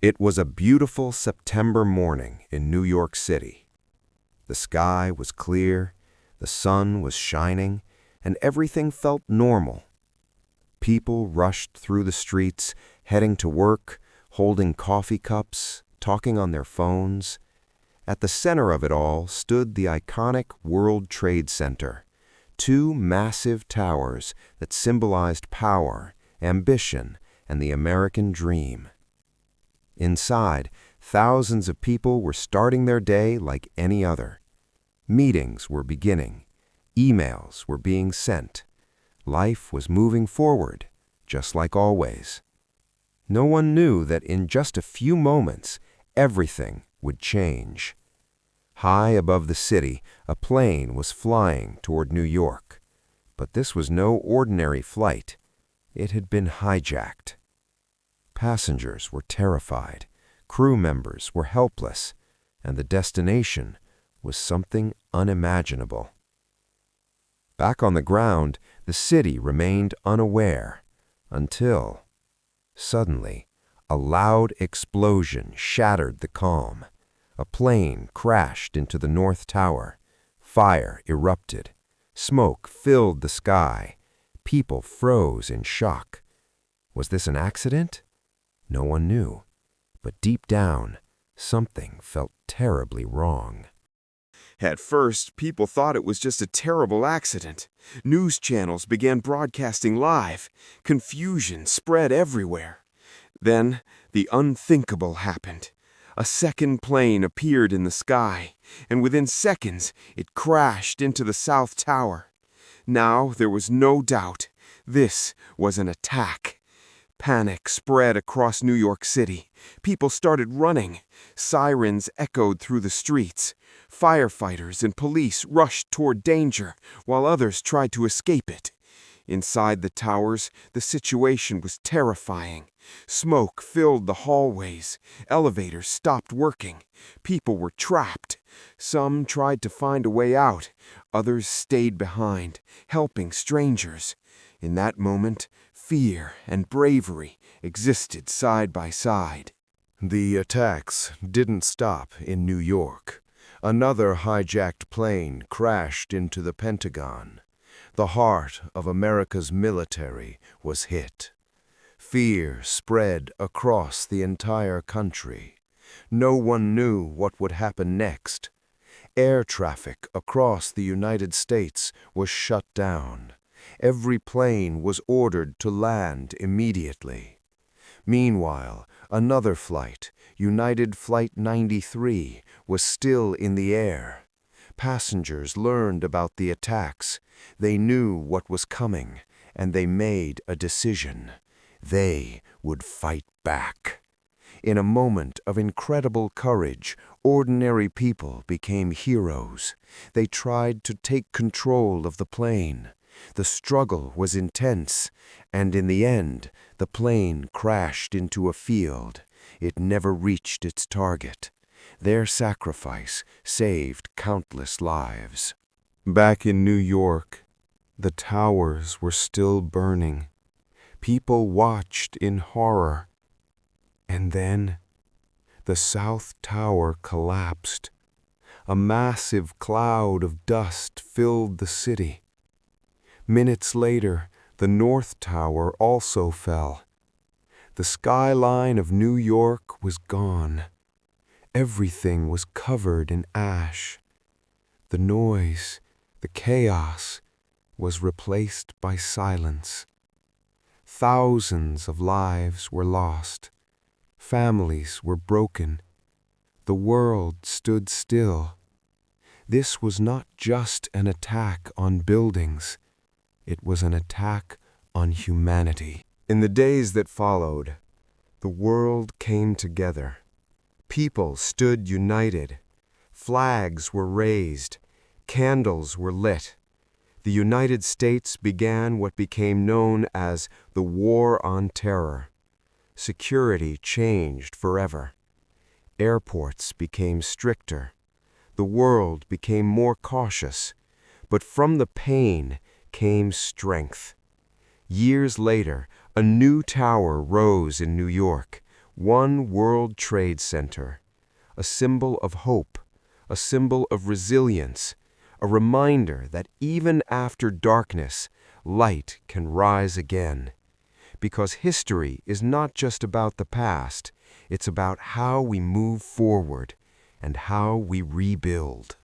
It was a beautiful September morning in New York City. The sky was clear, the sun was shining, and everything felt normal. People rushed through the streets, heading to work, holding coffee cups, talking on their phones. At the center of it all stood the iconic World Trade Center, two massive towers that symbolized power, ambition, and the American dream. Inside, thousands of people were starting their day like any other. Meetings were beginning. Emails were being sent. Life was moving forward, just like always. No one knew that in just a few moments, everything would change. High above the city, a plane was flying toward New York. But this was no ordinary flight. It had been hijacked. Passengers were terrified, crew members were helpless, and the destination was something unimaginable. Back on the ground, the city remained unaware until, suddenly, a loud explosion shattered the calm. A plane crashed into the North Tower. Fire erupted. Smoke filled the sky. People froze in shock. Was this an accident? No one knew, but deep down, something felt terribly wrong. At first, people thought it was just a terrible accident. News channels began broadcasting live. Confusion spread everywhere. Then, the unthinkable happened. A second plane appeared in the sky, and within seconds, it crashed into the South Tower. Now there was no doubt. This was an attack. Panic spread across New York City. People started running. Sirens echoed through the streets. Firefighters and police rushed toward danger, while others tried to escape it. Inside the towers, the situation was terrifying. Smoke filled the hallways. Elevators stopped working. People were trapped. Some tried to find a way out. Others stayed behind, helping strangers. In that moment, fear and bravery existed side by side. The attacks didn't stop in New York. Another hijacked plane crashed into the Pentagon. The heart of America's military was hit. Fear spread across the entire country. No one knew what would happen next. Air traffic across the United States was shut down. Every plane was ordered to land immediately. Meanwhile, another flight, United Flight 93, was still in the air. Passengers learned about the attacks. They knew what was coming, and they made a decision. They would fight back. In a moment of incredible courage, ordinary people became heroes. They tried to take control of the plane. The struggle was intense, and in the end, the plane crashed into a field. It never reached its target. Their sacrifice saved countless lives. Back in New York, the towers were still burning. People watched in horror. And then, the South Tower collapsed. A massive cloud of dust filled the city. Minutes later, the North Tower also fell. The skyline of New York was gone. Everything was covered in ash. The noise, the chaos, was replaced by silence. Thousands of lives were lost. Families were broken. The world stood still. This was not just an attack on buildings. It was an attack on humanity. In the days that followed, the world came together. People stood united. Flags were raised. Candles were lit. The United States began what became known as the War on Terror. Security changed forever. Airports became stricter. The world became more cautious. But from the pain came strength. Years later, a new tower rose in New York, One World Trade Center, a symbol of hope, a symbol of resilience, a reminder that even after darkness, light can rise again. Because history is not just about the past, it's about how we move forward and how we rebuild.